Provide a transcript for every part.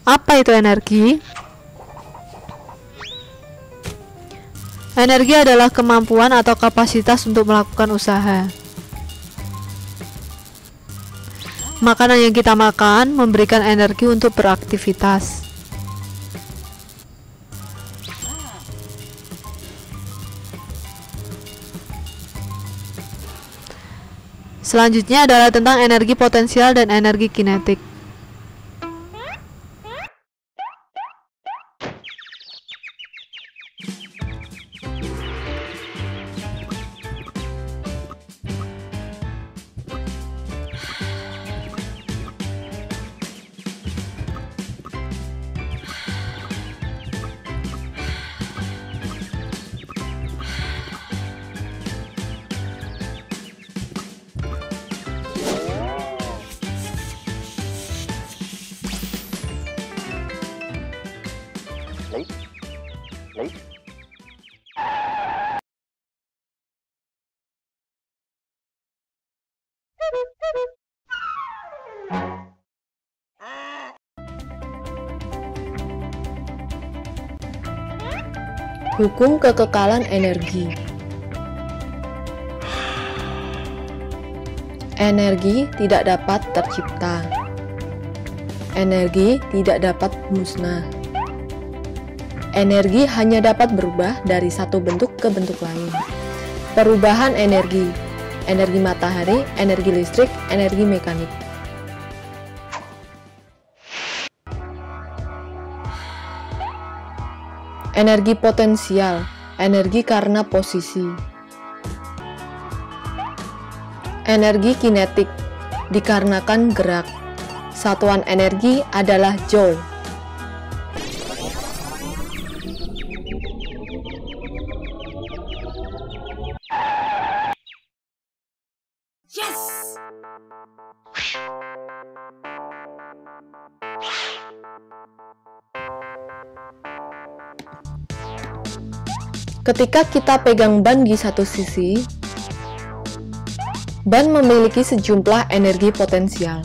Apa itu energi? Energi adalah kemampuan atau kapasitas untuk melakukan usaha. Makanan yang kita makan memberikan energi untuk beraktivitas. Selanjutnya adalah tentang energi potensial dan energi kinetik. Hukum kekekalan energi. Energi tidak dapat tercipta. Energi tidak dapat musnah. Energi hanya dapat berubah dari satu bentuk ke bentuk lain. Perubahan energi: energi matahari, energi listrik, energi mekanik. Energi potensial, energi karena posisi. Energi kinetik, dikarenakan gerak. Satuan energi adalah joule. Yes! Ketika kita pegang ban di satu sisi, ban memiliki sejumlah energi potensial.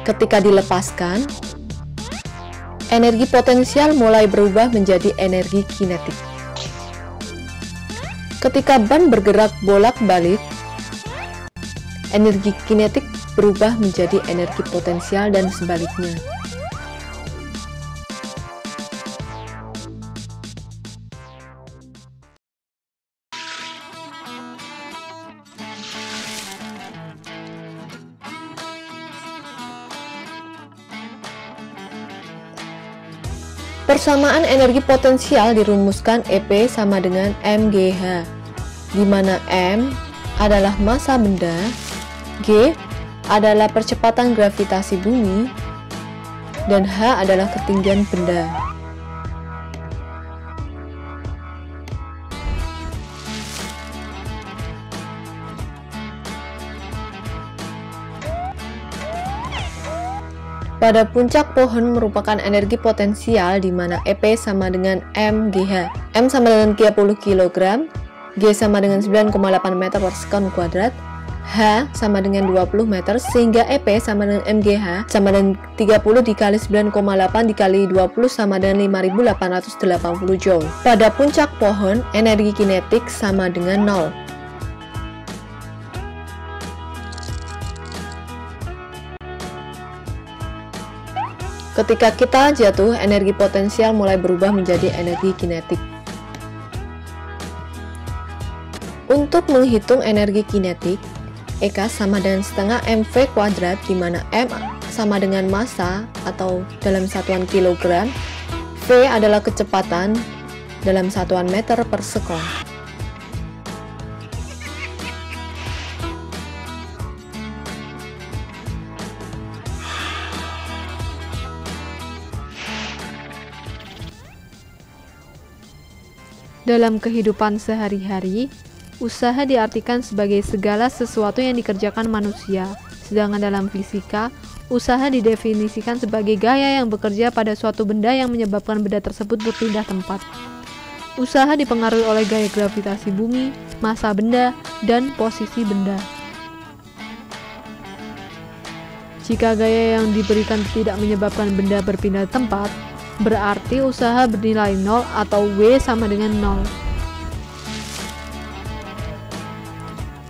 Ketika dilepaskan, energi potensial mulai berubah menjadi energi kinetik. Ketika ban bergerak bolak-balik, energi kinetik berubah menjadi energi potensial dan sebaliknya. Persamaan energi potensial dirumuskan EP sama dengan mgh, di mana m adalah massa benda, g adalah percepatan gravitasi bumi, dan h adalah ketinggian benda. Pada puncak pohon merupakan energi potensial di mana EP sama dengan mgh. M sama dengan 30 kg, G sama dengan 9,8 meter per sekon kuadrat, H sama dengan 20 meter, sehingga EP sama dengan mgh sama dengan 30 dikali 9,8 dikali 20 sama dengan 5880 joule. Pada puncak pohon, energi kinetik sama dengan 0. Ketika kita jatuh, energi potensial mulai berubah menjadi energi kinetik. Untuk menghitung energi kinetik, EK sama dengan setengah mv kuadrat, di mana m sama dengan massa atau dalam satuan kilogram, v adalah kecepatan dalam satuan meter per sekon. Dalam kehidupan sehari-hari, usaha diartikan sebagai segala sesuatu yang dikerjakan manusia, sedangkan dalam fisika, usaha didefinisikan sebagai gaya yang bekerja pada suatu benda yang menyebabkan benda tersebut berpindah tempat. Usaha dipengaruhi oleh gaya gravitasi bumi, massa benda, dan posisi benda. Jika gaya yang diberikan tidak menyebabkan benda berpindah tempat, berarti usaha bernilai 0 atau W sama dengan 0.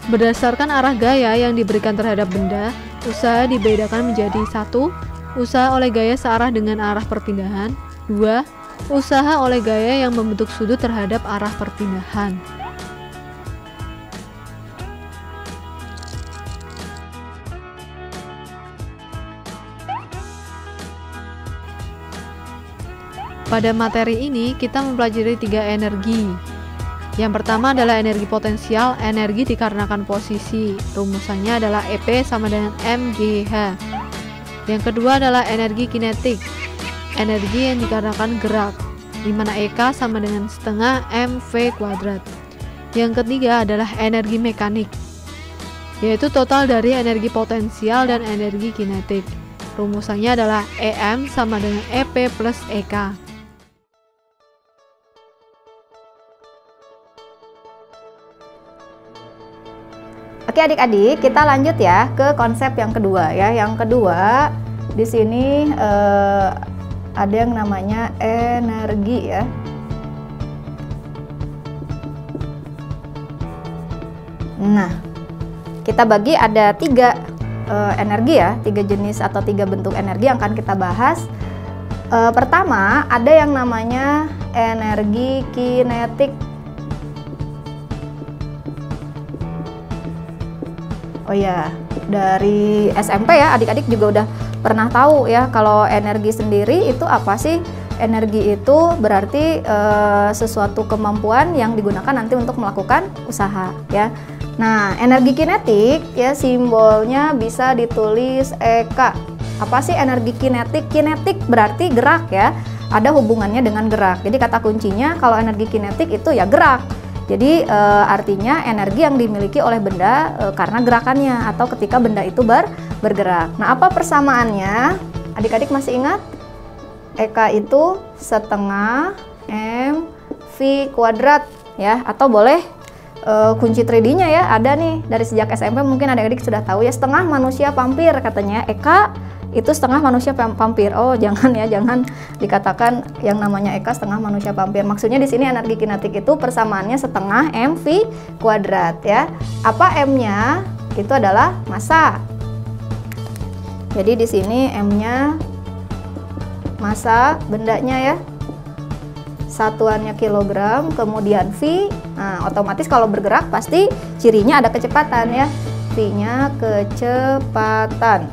Berdasarkan arah gaya yang diberikan terhadap benda, usaha dibedakan menjadi 1. Usaha oleh gaya searah dengan arah perpindahan. 2. Usaha oleh gaya yang membentuk sudut terhadap arah perpindahan. Pada materi ini, kita mempelajari 3 energi. Yang pertama adalah energi potensial, energi dikarenakan posisi. Rumusannya adalah EP sama dengan mgh. Yang kedua adalah energi kinetik, energi yang dikarenakan gerak, di mana EK sama dengan setengah mv kuadrat. Yang ketiga adalah energi mekanik, yaitu total dari energi potensial dan energi kinetik. Rumusannya adalah EM sama dengan EP plus EK. Oke adik-adik, kita lanjut ya ke konsep yang kedua ya. Yang kedua di sini ada yang namanya energi ya. Nah, kita bagi ada 3 energi ya, 3 jenis atau 3 bentuk energi yang akan kita bahas. Pertama ada yang namanya energi kinetik. Oh ya, dari SMP ya adik-adik juga udah pernah tahu ya kalau energi sendiri itu apa sih? Energi itu berarti sesuatu kemampuan yang digunakan nanti untuk melakukan usaha ya. Nah, energi kinetik ya simbolnya bisa ditulis EK. Apa sih energi kinetik? Kinetik berarti gerak ya. Ada hubungannya dengan gerak. Jadi kata kuncinya kalau energi kinetik itu ya gerak. Jadi artinya energi yang dimiliki oleh benda karena gerakannya atau ketika benda itu bergerak. Nah, apa persamaannya? Adik-adik masih ingat? EK itu setengah mv kuadrat ya, atau boleh kunci 3D-nya ya ada nih dari sejak SMP, mungkin adik-adik sudah tahu ya, setengah manusia vampir katanya. EK itu setengah manusia vampir. Oh, jangan ya, jangan dikatakan yang namanya EK setengah manusia vampir. Maksudnya di sini energi kinetik itu persamaannya setengah mv kuadrat ya. Apa M-nya? Itu adalah massa. Jadi di sini M-nya massa bendanya ya. Satuannya kilogram, kemudian V. Nah, otomatis kalau bergerak pasti cirinya ada kecepatan ya. V-nya kecepatan.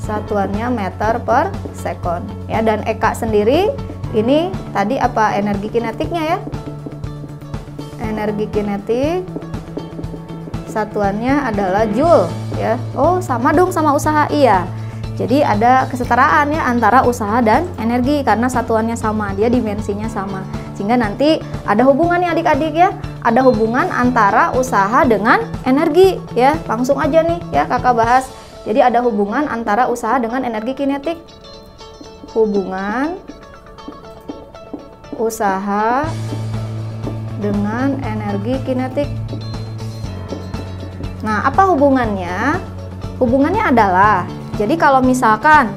Satuannya meter per sekon ya. Dan EK sendiri ini tadi apa energi kinetiknya ya, energi kinetik satuannya adalah joule ya. Oh, sama dong sama usaha. Iya, jadi ada kesetaraan ya antara usaha dan energi karena satuannya sama, dia dimensinya sama, sehingga nanti ada hubungannya adik-adik ya, ada hubungan antara usaha dengan energi ya. Langsung aja nih ya kakak bahas. Jadi ada hubungan antara usaha dengan energi kinetik. Hubungan usaha dengan energi kinetik. Nah, apa hubungannya? Hubungannya adalah, jadi kalau misalkan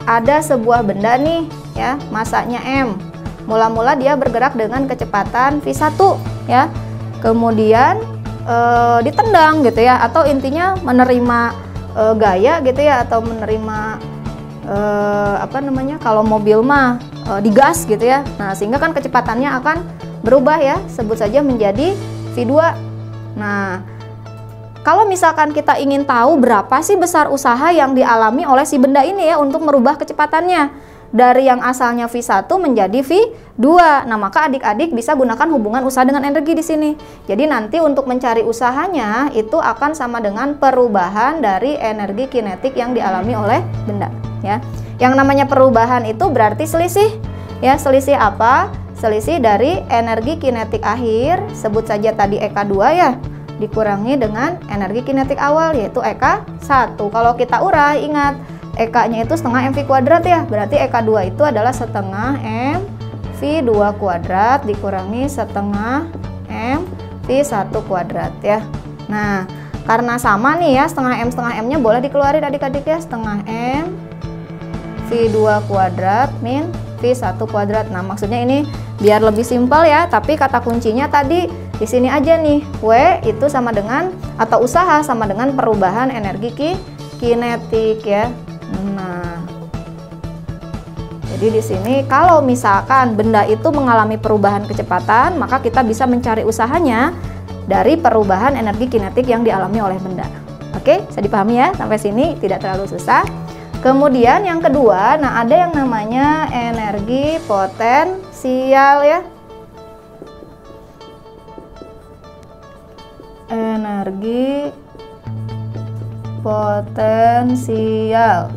ada sebuah benda nih ya, massanya M. Mula-mula dia bergerak dengan kecepatan V1 ya. Kemudian ditendang gitu ya, atau intinya menerima gaya gitu ya, atau menerima apa namanya, kalau mobil mah digas gitu ya. Nah, sehingga kan kecepatannya akan berubah ya, sebut saja menjadi V2. Nah, kalau misalkan kita ingin tahu berapa sih besar usaha yang dialami oleh si benda ini ya untuk merubah kecepatannya dari yang asalnya V1 menjadi V2. Nah, maka adik-adik bisa gunakan hubungan usaha dengan energi di sini. Jadi nanti untuk mencari usahanya itu akan sama dengan perubahan dari energi kinetik yang dialami oleh benda ya. Yang namanya perubahan itu berarti selisih ya. Selisih apa? Selisih dari energi kinetik akhir, sebut saja tadi EK2 ya, dikurangi dengan energi kinetik awal yaitu EK1. Kalau kita urai, ingat EK-nya itu setengah mv kuadrat ya, berarti EK2 itu adalah setengah mv2 kuadrat dikurangi setengah mv1 kuadrat ya. Nah, Karena sama nih ya, setengah M nya boleh dikeluarin adik-adik ya, setengah M V2 kuadrat min V1 kuadrat. Nah, maksudnya ini biar lebih simpel ya, tapi kata kuncinya tadi di sini aja nih. W itu sama dengan, atau usaha sama dengan perubahan energi kinetik ya. Nah, jadi di sini kalau misalkan benda itu mengalami perubahan kecepatan, maka kita bisa mencari usahanya dari perubahan energi kinetik yang dialami oleh benda. Oke, bisa dipahami ya? Sampai sini tidak terlalu susah. Kemudian yang kedua, nah ada yang namanya energi potensial ya. Energi potensial,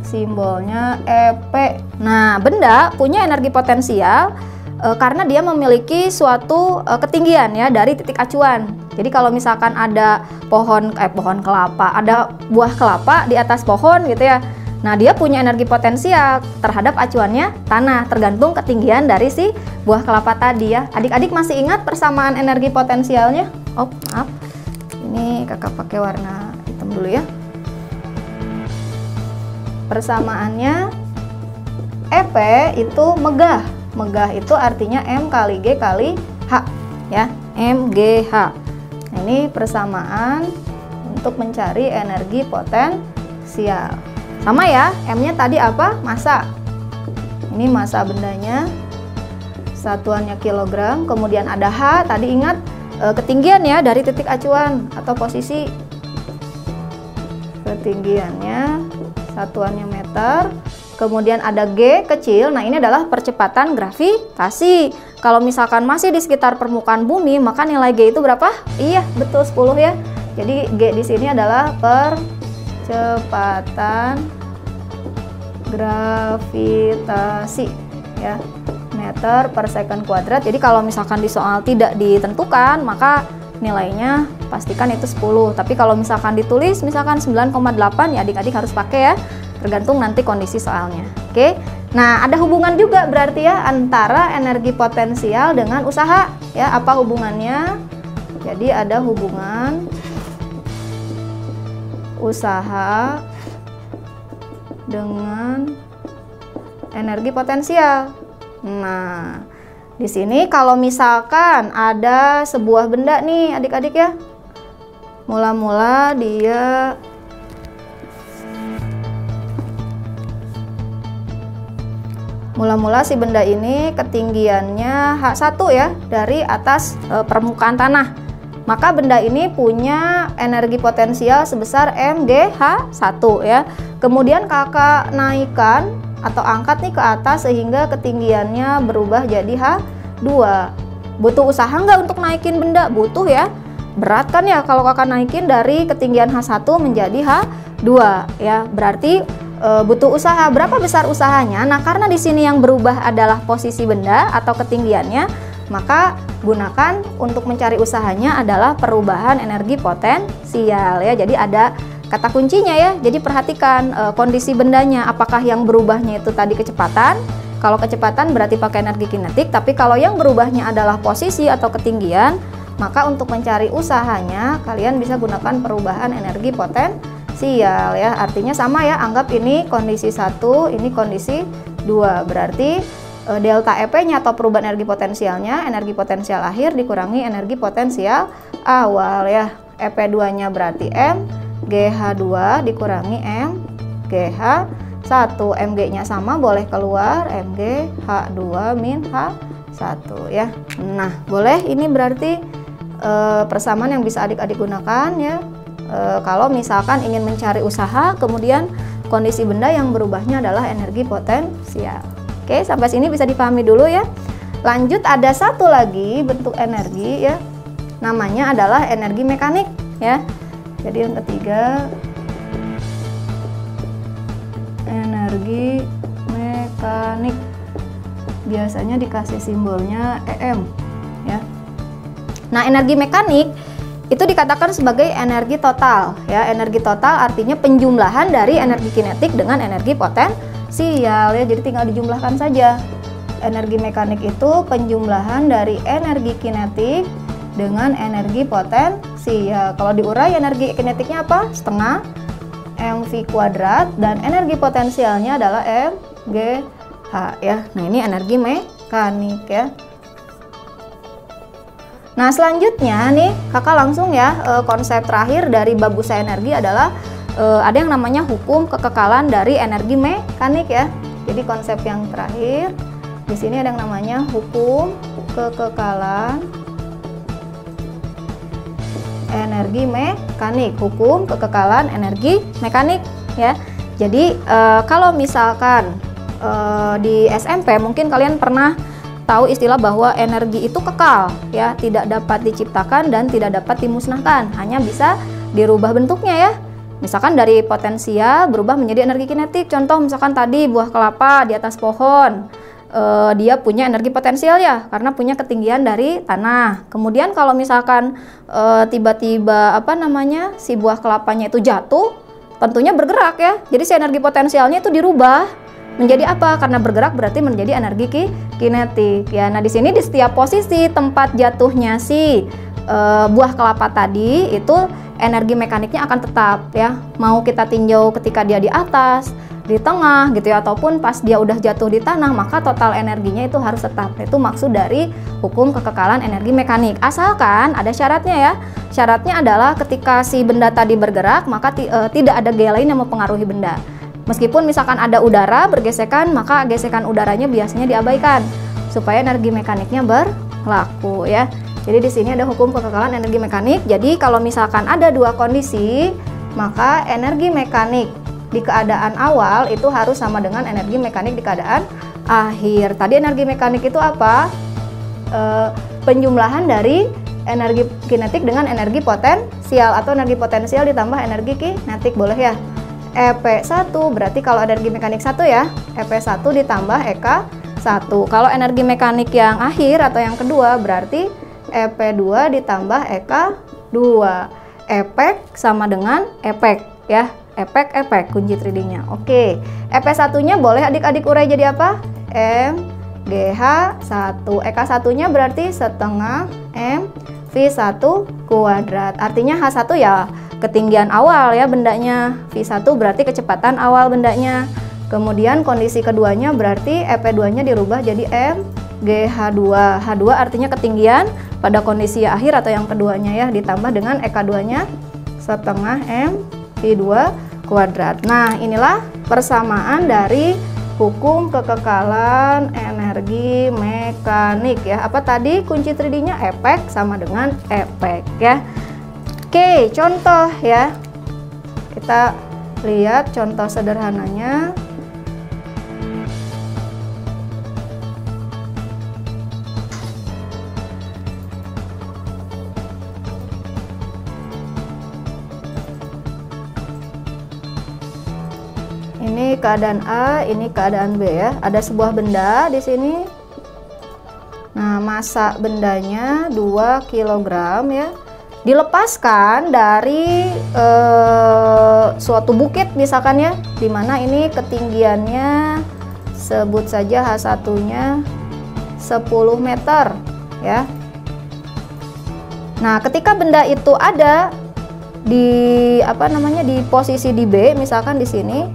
simbolnya EP. Nah, benda punya energi potensial karena dia memiliki suatu ketinggian ya dari titik acuan. Jadi kalau misalkan ada pohon kelapa, ada buah kelapa di atas pohon gitu ya. Nah, dia punya energi potensial terhadap acuannya tanah, tergantung ketinggian dari si buah kelapa tadi ya. Adik-adik masih ingat persamaan energi potensialnya? Oh, maaf. Ini kakak pakai warna hitam dulu ya. Persamaannya EP itu megah. Megah itu artinya M kali G kali H ya, MGH. Nah, ini persamaan untuk mencari energi potensial. Sama ya, M-nya tadi apa? Massa. Ini massa bendanya, satuannya kilogram. Kemudian ada H, tadi ingat ketinggian ya dari titik acuan atau posisi. Ketinggiannya, satuannya meter. Kemudian ada G kecil, nah ini adalah percepatan gravitasi. Kalau misalkan masih di sekitar permukaan bumi, maka nilai G itu berapa? Iya, betul 10 ya. Jadi G di sini adalah percepatan gravitasi ya, meter per second kuadrat. Jadi kalau misalkan di soal tidak ditentukan, maka nilainya pastikan itu 10. Tapi kalau misalkan ditulis misalkan 9,8 ya adik-adik harus pakai ya, tergantung nanti kondisi soalnya. Oke. Nah, ada hubungan juga berarti ya antara energi potensial dengan usaha ya. Apa hubungannya? Jadi ada hubungan usaha dengan energi potensial. Nah, di sini kalau misalkan ada sebuah benda nih adik-adik ya, mula-mula si benda ini ketinggiannya H1 ya dari atas permukaan tanah. Maka benda ini punya energi potensial sebesar MGH1 ya. Kemudian kakak naikkan atau angkat nih ke atas sehingga ketinggiannya berubah jadi H2. Butuh usaha nggak untuk naikin benda? Butuh ya. Berat kan ya kalau kakak naikin dari ketinggian H1 menjadi H2 ya. Berarti butuh usaha. Berapa besar usahanya? Nah, karena di sini yang berubah adalah posisi benda atau ketinggiannya, maka gunakan untuk mencari usahanya adalah perubahan energi potensial ya. Jadi ada kata kuncinya ya. Jadi perhatikan kondisi bendanya, apakah yang berubahnya itu tadi kecepatan. Kalau kecepatan berarti pakai energi kinetik, tapi kalau yang berubahnya adalah posisi atau ketinggian, maka untuk mencari usahanya kalian bisa gunakan perubahan energi potensial ya. Artinya sama ya, anggap ini kondisi 1, ini kondisi 2. Berarti delta EP-nya atau perubahan energi potensialnya, energi potensial akhir dikurangi energi potensial awal ya. EP2-nya berarti M, GH2 dikurangi M, GH1. MG-nya sama, boleh keluar, MG H2 min H1 ya. Nah, boleh ini berarti persamaan yang bisa adik-adik gunakan ya. Kalau misalkan ingin mencari usaha, kemudian kondisi benda yang berubahnya adalah energi potensial. Oke, sampai sini bisa dipahami dulu ya. Lanjut, ada satu lagi bentuk energi ya. Namanya adalah energi mekanik ya. Jadi yang ketiga, energi mekanik. Biasanya dikasih simbolnya EM ya. Nah, energi mekanik itu dikatakan sebagai energi total ya. Energi total artinya penjumlahan dari energi kinetik dengan energi potensial ya. Jadi tinggal dijumlahkan saja. Energi mekanik itu penjumlahan dari energi kinetik dengan energi potensial. Kalau diurai energi kinetiknya apa? Setengah mv kuadrat dan energi potensialnya adalah mgh ya. Nah, ini energi mekanik ya. Nah, selanjutnya nih kakak langsung ya, konsep terakhir dari bab usaha energi adalah ada yang namanya hukum kekekalan dari energi mekanik ya. Jadi konsep yang terakhir di sini ada yang namanya hukum kekekalan energi mekanik. Hukum kekekalan energi mekanik ya. Jadi kalau misalkan di SMP mungkin kalian pernah tahu istilah bahwa energi itu kekal ya, tidak dapat diciptakan dan tidak dapat dimusnahkan, hanya bisa dirubah bentuknya ya. Misalkan dari potensial berubah menjadi energi kinetik. Contoh misalkan tadi buah kelapa di atas pohon, dia punya energi potensial ya, karena punya ketinggian dari tanah. Kemudian kalau misalkan tiba-tiba si buah kelapanya itu jatuh, tentunya bergerak ya. Jadi si energi potensialnya itu dirubah menjadi apa? Karena bergerak berarti menjadi energi kinetik ya. Nah, di sini di setiap posisi tempat jatuhnya si buah kelapa tadi itu energi mekaniknya akan tetap ya. Mau kita tinjau ketika dia di atas, di tengah gitu ya, ataupun pas dia udah jatuh di tanah, maka total energinya itu harus tetap. Itu maksud dari hukum kekekalan energi mekanik. Asalkan ada syaratnya ya. Syaratnya adalah ketika si benda tadi bergerak, maka tidak ada gaya lain yang mempengaruhi benda. Meskipun misalkan ada udara bergesekan, maka gesekan udaranya biasanya diabaikan supaya energi mekaniknya berlaku ya. Jadi di sini ada hukum kekekalan energi mekanik. Jadi kalau misalkan ada dua kondisi, maka energi mekanik di keadaan awal itu harus sama dengan energi mekanik di keadaan akhir. Tadi energi mekanik itu apa? Penjumlahan dari energi kinetik dengan energi potensial, atau energi potensial ditambah energi kinetik, boleh ya. EP1 berarti kalau energi mekanik 1 ya, EP1 ditambah EK1. Kalau energi mekanik yang akhir atau yang kedua berarti EP2 ditambah EK2. Epek sama dengan epek ya. Epek kunci 3D-nya. Oke. EP1-nya boleh adik-adik urai jadi apa? MGH1. EK1-nya berarti setengah mv1 kuadrat. Artinya H1 ya ketinggian awal ya bendanya, V1 berarti kecepatan awal bendanya. Kemudian kondisi keduanya berarti EP2-nya dirubah jadi MGH2. H2 artinya ketinggian pada kondisi akhir atau yang keduanya ya, ditambah dengan EK2-nya setengah mv2 kuadrat. Nah, inilah persamaan dari hukum kekekalan energi mekanik ya. Apa tadi kunci 3D-nya? Epek sama dengan epek ya. Oke, contoh ya. Kita lihat contoh sederhananya. Ini keadaan A, ini keadaan B ya. Ada sebuah benda di sini. Nah, massa bendanya 2 kg ya. Dilepaskan dari suatu bukit misalkan ya, dimana ini ketinggiannya sebut saja H1-nya 10 meter ya. Nah, ketika benda itu ada di di posisi di B, misalkan di sini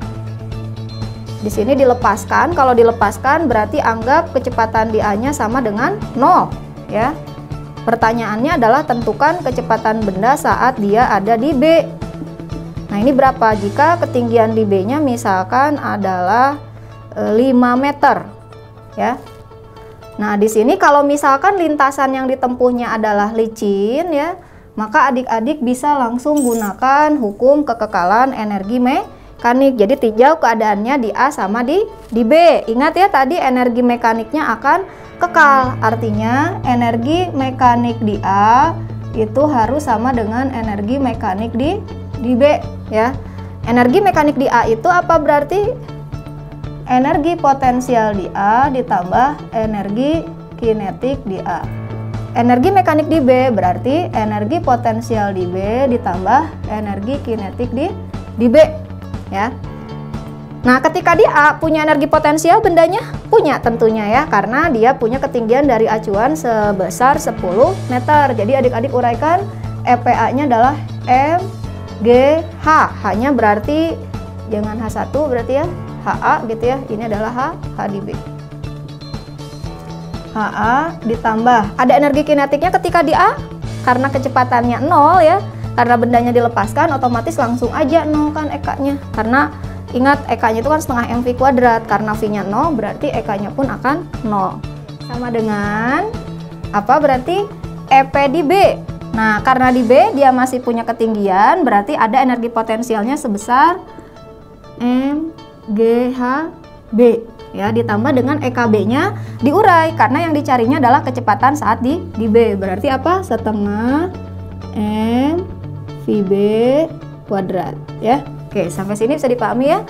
dilepaskan. Kalau dilepaskan berarti anggap kecepatan di A-nya sama dengan 0 ya. Pertanyaannya adalah tentukan kecepatan benda saat dia ada di B. Nah, ini berapa jika ketinggian di B-nya misalkan adalah 5 meter ya. Nah, di sini kalau misalkan lintasan yang ditempuhnya adalah licin ya, maka adik-adik bisa langsung gunakan hukum kekekalan energi mekanik. Jadi tinjau keadaannya di A sama di B. Ingat ya, tadi energi mekaniknya akan kekal, artinya energi mekanik di A itu harus sama dengan energi mekanik di B ya. Energi mekanik di A itu apa berarti? Energi potensial di A ditambah energi kinetik di A. Energi mekanik di B berarti energi potensial di B ditambah energi kinetik di B ya. Nah, ketika di A punya energi potensial, bendanya punya tentunya ya, karena dia punya ketinggian dari acuan sebesar 10 meter. Jadi adik-adik uraikan, EPA-nya adalah MGH. H-nya berarti jangan H1 berarti ya, HA gitu ya. Ini adalah H di B. HA ditambah, ada energi kinetiknya ketika di A, karena kecepatannya 0 ya, karena bendanya dilepaskan, otomatis langsung aja 0 kan EK-nya. Karena ingat, EK-nya itu kan setengah mv kuadrat, karena V-nya 0 berarti EK-nya pun akan 0. Sama dengan apa berarti? EP di B. Nah, karena di B dia masih punya ketinggian, berarti ada energi potensialnya sebesar MGHB ya, ditambah dengan EKB-nya diurai karena yang dicarinya adalah kecepatan saat di B. Berarti apa? Setengah mvb kuadrat ya. Oke, sampai sini bisa dipahami ya.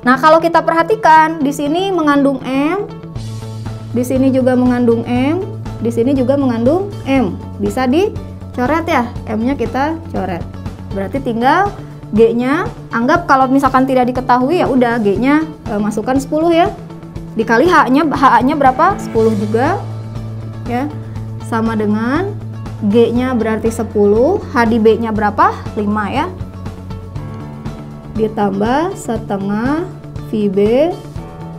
Nah, kalau kita perhatikan di sini mengandung M, di sini juga mengandung M, di sini juga mengandung M. Bisa dicoret ya, M-nya kita coret. Berarti tinggal G-nya, anggap kalau misalkan tidak diketahui ya udah G-nya masukkan 10 ya. Dikali H-nya berapa? 10 juga. Ya. Sama dengan G-nya berarti 10, H di B-nya berapa? 5 ya. Ditambah setengah VB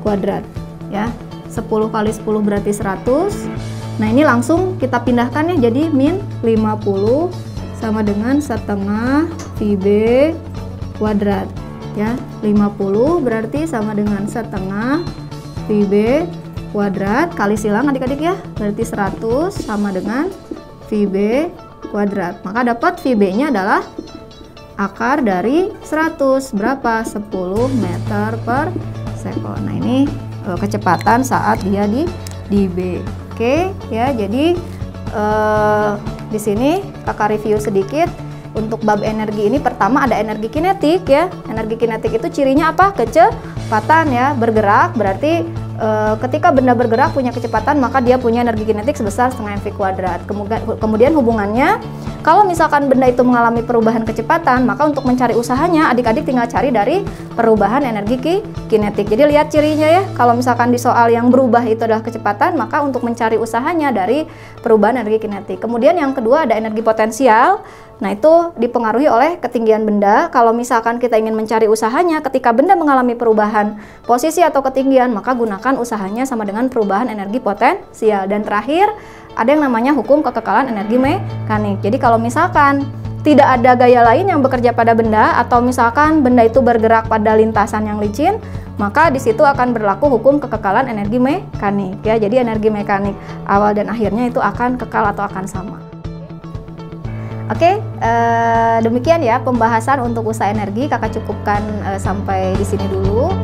kuadrat ya. 10 kali 10 berarti 100. Nah, ini langsung kita pindahkan ya, jadi min 50 sama dengan setengah VB kuadrat ya. 50 berarti sama dengan setengah VB kuadrat, kali silang adik-adik ya, berarti 100 sama dengan VB kuadrat. Maka dapat VB-nya adalah akar dari 100 berapa? 10 meter per sekon. Nah, ini kecepatan saat dia di B. Oke ya, jadi di sini kakak review sedikit untuk bab energi ini. Pertama ada energi kinetik ya. Energi kinetik itu cirinya apa? Kecepatan ya, bergerak berarti ketika benda bergerak punya kecepatan, maka dia punya energi kinetik sebesar setengah mv kuadrat. Kemudian hubungannya, kalau misalkan benda itu mengalami perubahan kecepatan, maka untuk mencari usahanya adik-adik tinggal cari dari perubahan energi kinetik. Jadi lihat cirinya ya, kalau misalkan di soal yang berubah itu adalah kecepatan, maka untuk mencari usahanya dari perubahan energi kinetik. Kemudian yang kedua ada energi potensial. Nah, itu dipengaruhi oleh ketinggian benda. Kalau misalkan kita ingin mencari usahanya ketika benda mengalami perubahan posisi atau ketinggian, maka gunakan usahanya sama dengan perubahan energi potensial. Dan terakhir, ada yang namanya hukum kekekalan energi mekanik. Jadi kalau misalkan tidak ada gaya lain yang bekerja pada benda, atau misalkan benda itu bergerak pada lintasan yang licin, maka di situ akan berlaku hukum kekekalan energi mekanik ya. Jadi energi mekanik awal dan akhirnya itu akan kekal atau akan sama. Oke, demikian ya pembahasan untuk usaha energi. Kakak cukupkan sampai di sini dulu.